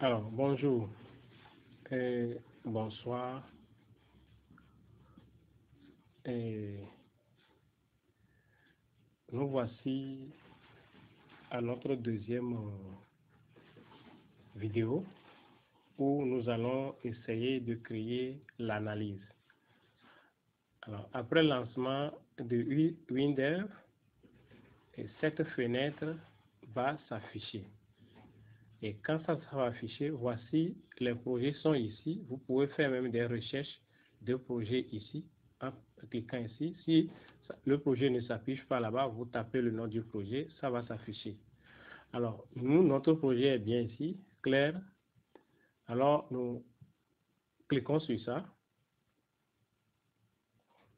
Alors, bonjour et bonsoir. Et nous voici à notre deuxième vidéo où nous allons essayer de créer l'analyse. Alors, après le lancement de Windev, cette fenêtre va s'afficher. Et quand ça sera affiché, voici les projets sont ici. Vous pouvez faire même des recherches de projets ici en cliquant ici. Si le projet ne s'affiche pas là-bas, vous tapez le nom du projet, ça va s'afficher. Alors, nous, notre projet est bien ici, clair. Alors, nous cliquons sur ça.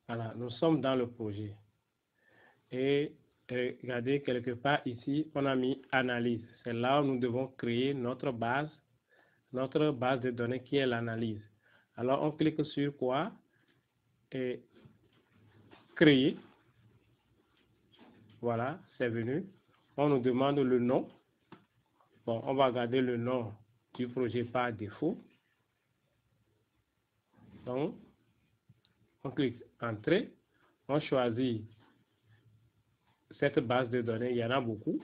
Voilà, nous sommes dans le projet. Et regardez, quelque part ici, on a mis analyse. C'est là où nous devons créer notre base de données qui est l'analyse. Alors, on clique sur quoi? Et créer. Voilà, c'est venu. On nous demande le nom. Bon, on va garder le nom du projet par défaut. Donc, on clique Entrée. On choisit cette base de données. Il y en a beaucoup,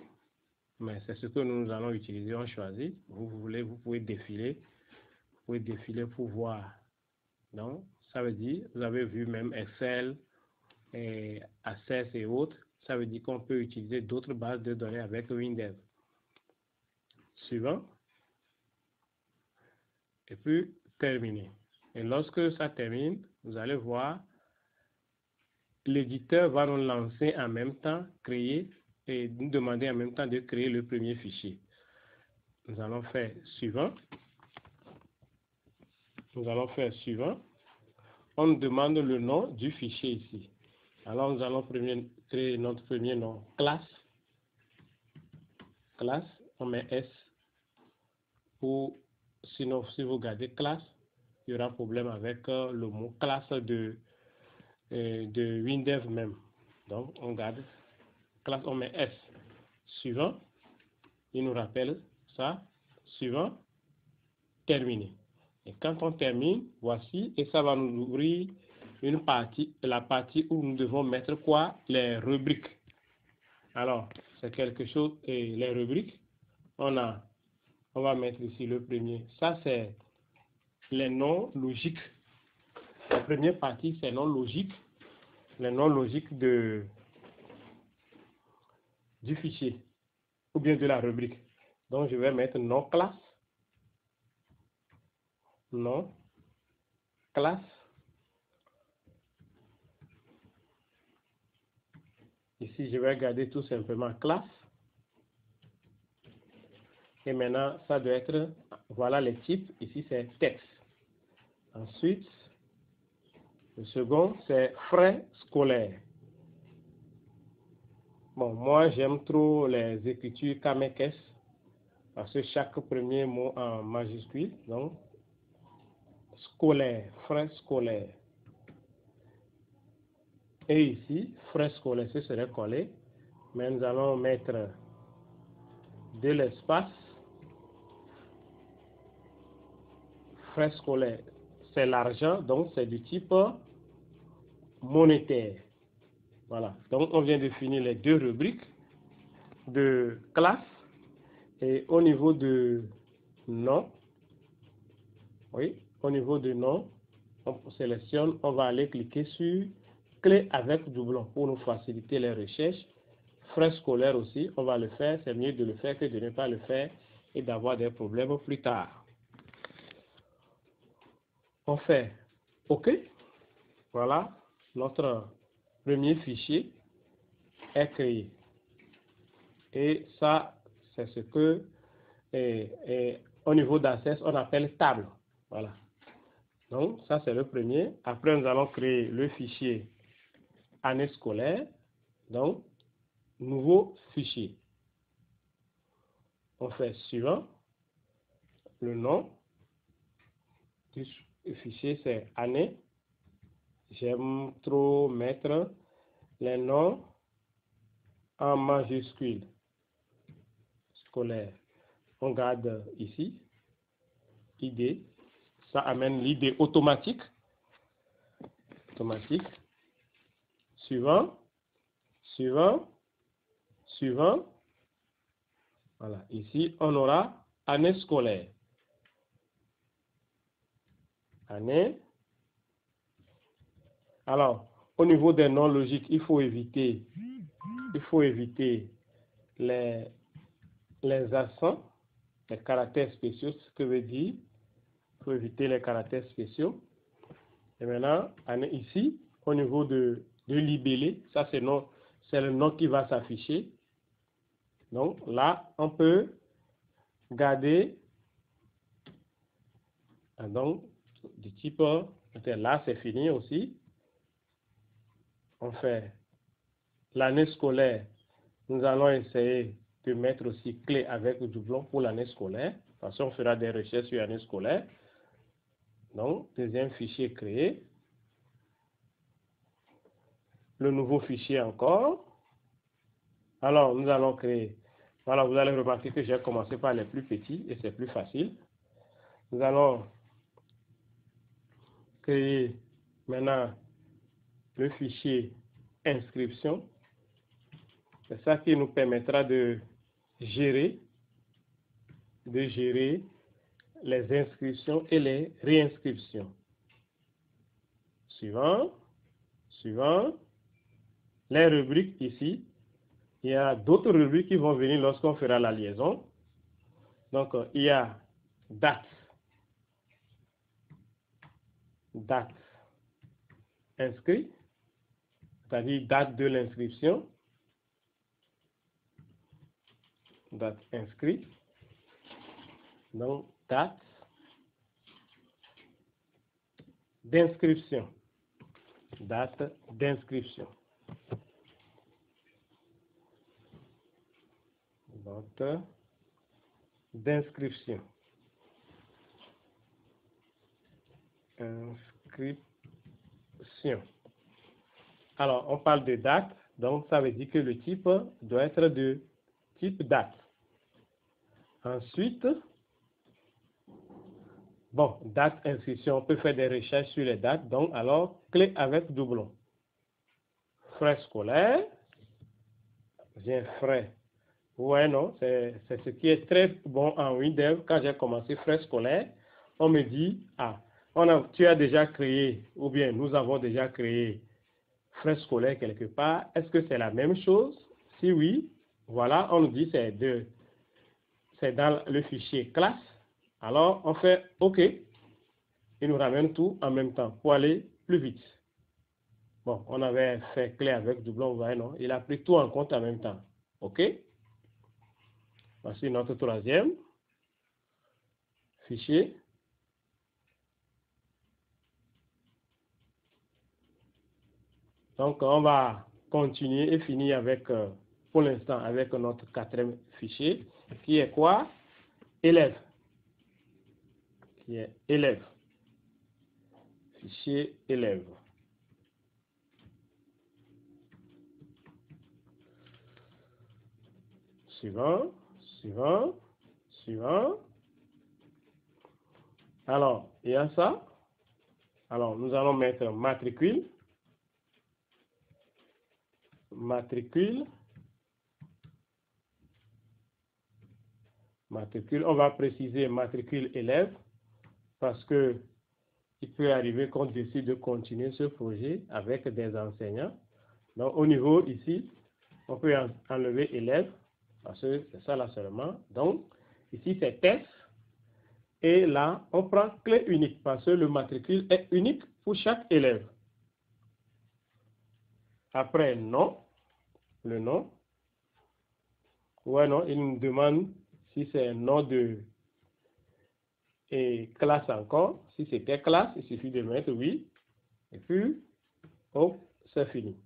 mais c'est ce que nous allons utiliser. On choisit. Vous pouvez défiler. Vous pouvez défiler pour voir. Donc, ça veut dire, vous avez vu même Excel, et Access et autres. Ça veut dire qu'on peut utiliser d'autres bases de données avec Windev. Suivant. Et puis, terminer. Et lorsque ça termine, vous allez voir, l'éditeur va nous lancer en même temps, créer, et nous demander en même temps de créer le premier fichier. Nous allons faire suivant. Nous allons faire suivant. On nous demande le nom du fichier ici. Alors, nous allons créer notre premier nom, classe. Classe, on met S. Ou sinon, si vous gardez classe, il y aura problème avec le mot classe de Windev même. Donc, on garde classe, on met S. Suivant, il nous rappelle ça. Suivant, terminé. Et quand on termine, voici, et ça va nous ouvrir une partie, la partie où nous devons mettre quoi? Les rubriques. Alors, c'est quelque chose, et les rubriques, on va mettre ici le premier. Ça, c'est les noms logiques. La première partie, c'est non logique. Les noms logiques du fichier ou bien de la rubrique. Donc, je vais mettre nom classe. Nom classe. Ici, je vais garder tout simplement classe. Et maintenant, ça doit être, voilà les types. Ici, c'est texte. Ensuite, le second, c'est frais scolaires. Bon, moi, j'aime trop les écritures Kamekes parce que chaque premier mot en majuscule. Donc, scolaire, frais scolaires. Et ici, frais scolaires, ce serait collé. Mais nous allons mettre de l'espace. Frais scolaires, c'est l'argent, donc c'est du type monétaire. Voilà, donc on vient de finir les deux rubriques de classe. Et au niveau de nom, oui, au niveau de nom, on sélectionne, on va aller cliquer sur clé avec doublon pour nous faciliter les recherches. Frais scolaires aussi, on va le faire, c'est mieux de le faire que de ne pas le faire et d'avoir des problèmes plus tard. On fait OK. Voilà, notre premier fichier est créé. Et ça, c'est ce que, au niveau d'Access, on appelle table. Voilà. Donc, ça, c'est le premier. Après, nous allons créer le fichier année scolaire. Donc, nouveau fichier. On fait suivant. Le nom du fichier, c'est année. J'aime trop mettre les noms en majuscule. Scolaire. On garde ici. ID. Ça amène l'ID automatique. Automatique. Suivant. Suivant. Suivant. Voilà. Ici, on aura année scolaire. Année. Alors, au niveau des noms logiques, il faut éviter les accents, les caractères spéciaux, ce que veut dire. Il faut éviter les caractères spéciaux. Et maintenant, ici, au niveau de libellé, ça c'est le nom qui va s'afficher. Donc là, on peut garder donc du type, là c'est fini aussi. On fait l'année scolaire. Nous allons essayer de mettre aussi clé avec doublon pour l'année scolaire. Parce qu'on fera des recherches sur l'année scolaire. Donc, deuxième fichier créé. Le nouveau fichier encore. Alors, nous allons créer. Voilà, vous allez remarquer que j'ai commencé par les plus petits et c'est plus facile. Nous allons créer maintenant le fichier inscription. C'est ça qui nous permettra de gérer les inscriptions et les réinscriptions. Suivant. Suivant. Les rubriques ici. Il y a d'autres rubriques qui vont venir lorsqu'on fera la liaison. Donc, il y a date. Date inscrit, c'est-à-dire date de l'inscription. Date inscrite. Donc, date d'inscription. Date d'inscription. Date d'inscription. Inscription. Alors, on parle de date, donc ça veut dire que le type doit être de type date. Ensuite, bon, date, inscription, on peut faire des recherches sur les dates, donc alors, clé avec doublon. Frais scolaires, j'ai frais. Ouais, non, c'est ce qui est très bon en Windev. Quand j'ai commencé frais scolaires, on me dit, ah, tu as déjà créé, ou bien nous avons déjà créé frais scolaires quelque part. Est-ce que c'est la même chose? Si oui, voilà, on nous dit c'est dans le fichier classe. Alors, on fait OK. Il nous ramène tout en même temps pour aller plus vite. Bon, on avait fait clé avec doublon, vous voyez, non? Il a pris tout en compte en même temps. OK? Voici notre troisième fichier. Donc, on va continuer et finir avec, pour l'instant, avec notre quatrième fichier, qui est quoi? Élève. Qui est élève. Fichier élève. Suivant, suivant, suivant. Alors, il y a ça. Alors, nous allons mettre matricule. Matricule. Matricule. On va préciser matricule élève parce que il peut arriver qu'on décide de continuer ce projet avec des enseignants. Donc, au niveau ici, on peut enlever élève parce que c'est ça là seulement. Donc, ici, c'est test. Et là, on prend clé unique parce que le matricule est unique pour chaque élève. Après, nom, le nom. Ouais, non, il nous demande si c'est un nom de classe encore. Si c'était classe, il suffit de mettre oui. Et puis, hop, c'est fini.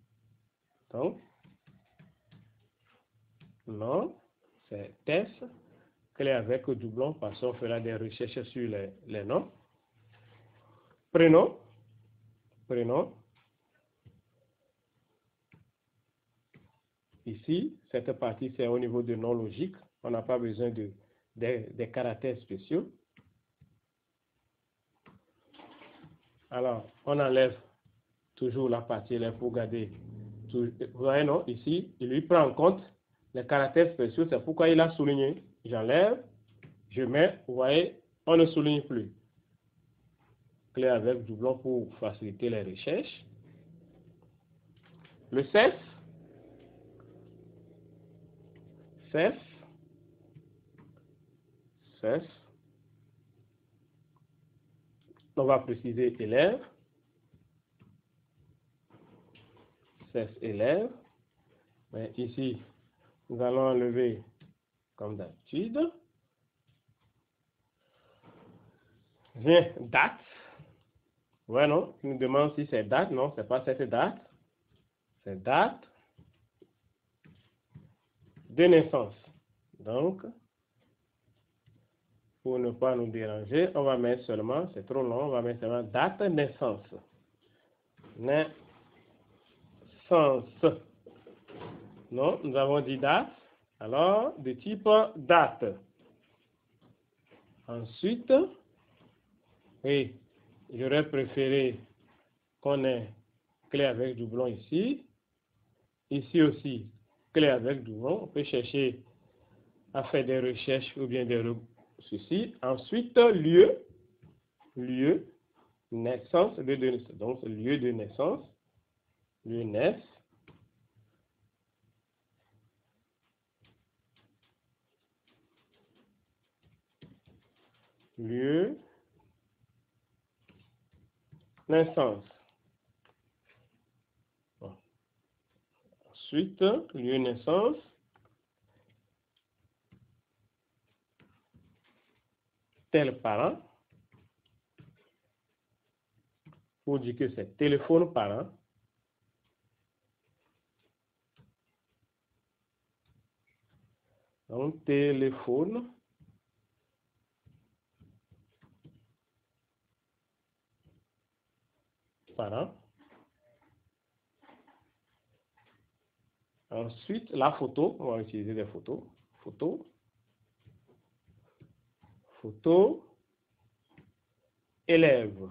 Donc, nom, c'est test. Clé avec doublon parce qu'on fera des recherches sur les noms. Prénom. Prénom. Ici, cette partie, c'est au niveau de nom logique. On n'a pas besoin des caractères spéciaux. Alors, on enlève toujours la partie élève pour garder. Vous voyez, non? Ici, il lui prend en compte les caractères spéciaux. C'est pourquoi il a souligné. J'enlève, je mets. Vous voyez, on ne souligne plus. Clé avec doublon pour faciliter les recherches. Le CEF. On va préciser élève. CEF élève. Mais ici, nous allons enlever comme d'habitude. Vient date. Ouais, non? Il nous demande si c'est date. Non, c'est pas cette date. C'est date de naissance. Donc, pour ne pas nous déranger, on va mettre seulement, c'est trop long, on va mettre seulement date de naissance. Naissance. Non, nous avons dit date. Alors, de type date. Ensuite, oui, j'aurais préféré qu'on ait clé avec doublon ici. Ici aussi, clé avec doublon. On peut chercher à faire des recherches ou bien ceci. Ensuite, lieu, naissance, lieu de naissance. Donc, lieu de naissance, lieu naissance. Lieu, naissance. Bon. Ensuite, lieu, naissance. Tel parent. Pour dire que c'est téléphone parent. Donc, téléphone. Parent. Ensuite, la photo. On va utiliser des photos. Photo. Photo. Élève.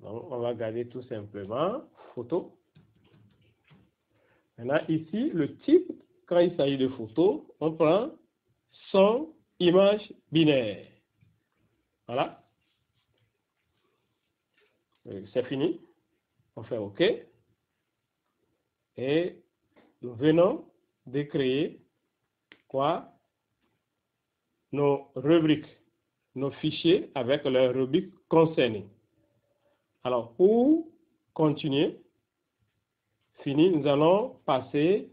Donc, on va garder tout simplement photo. Maintenant, ici, le type, quand il s'agit de photo, on prend son image binaire. Voilà. C'est fini. On fait OK. Et nous venons de créer quoi? Nos rubriques, nos fichiers avec leurs rubriques concernées. Alors, pour continuer, fini, nous allons passer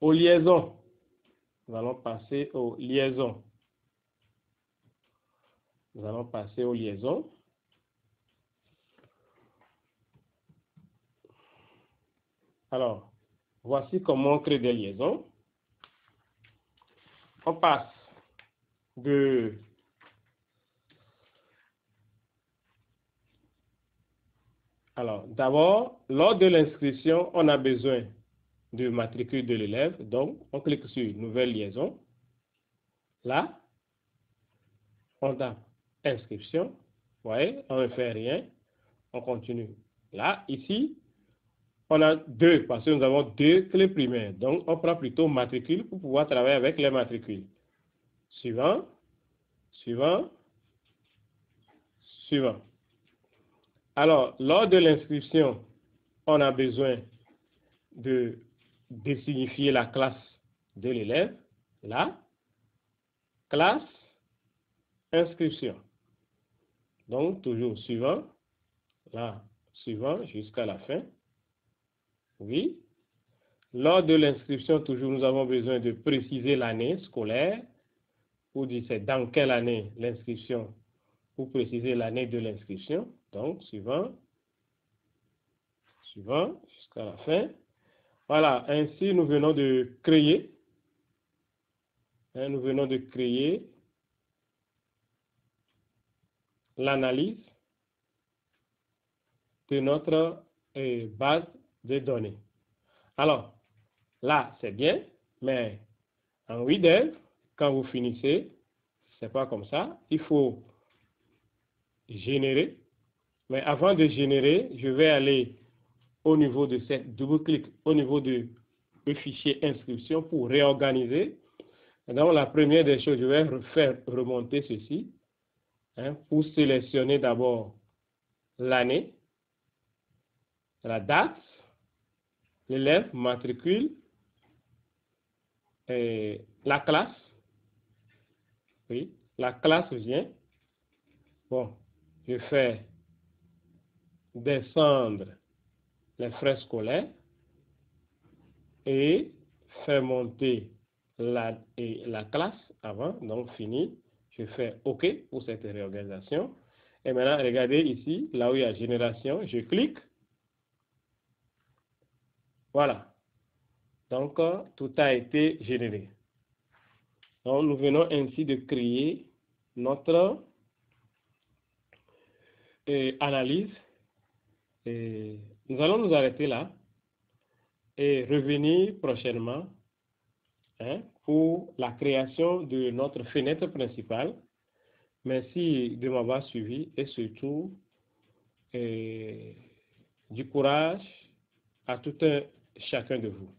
aux liaisons. Nous allons passer aux liaisons. Nous allons passer aux liaisons. Alors, voici comment on crée des liaisons. On passe de Alors, d'abord, lors de l'inscription, on a besoin de matricule de l'élève. Donc, on clique sur Nouvelle liaison. Là, on tape Inscription. Vous voyez, on ne fait rien. On continue. Là, ici, on a deux, parce que nous avons deux clés primaires. Donc, on prend plutôt matricule pour pouvoir travailler avec les matricules. Suivant, suivant, suivant. Alors, lors de l'inscription, on a besoin de signifier la classe de l'élève. Là, classe, inscription. Donc, toujours suivant. Là, suivant jusqu'à la fin. Oui. Lors de l'inscription, toujours, nous avons besoin de préciser l'année scolaire. Pour dire c'est dans quelle année l'inscription. Pour préciser l'année de l'inscription. Donc, suivant. Suivant jusqu'à la fin. Voilà, ainsi nous venons de créer. Nous venons de créer l'analyse de notre base de données. Alors, là, c'est bien. Mais en WinDev, quand vous finissez, c'est pas comme ça. Il faut générer. Mais avant de générer, je vais aller au niveau de cette double-clic, au niveau du fichier inscription pour réorganiser. Donc, la première des choses, je vais faire remonter ceci pour sélectionner d'abord l'année, la date, l'élève, matricule, et la classe. Oui, la classe vient. Bon, je fais descendre les frais scolaires et faire monter la classe avant, donc fini. Je fais OK pour cette réorganisation. Et maintenant, regardez ici, là où il y a génération, je clique. Voilà. Donc, tout a été généré. Donc, nous venons ainsi de créer notre analyse. Et nous allons nous arrêter là et revenir prochainement pour la création de notre fenêtre principale. Merci de m'avoir suivi et surtout du courage à tout un chacun de vous.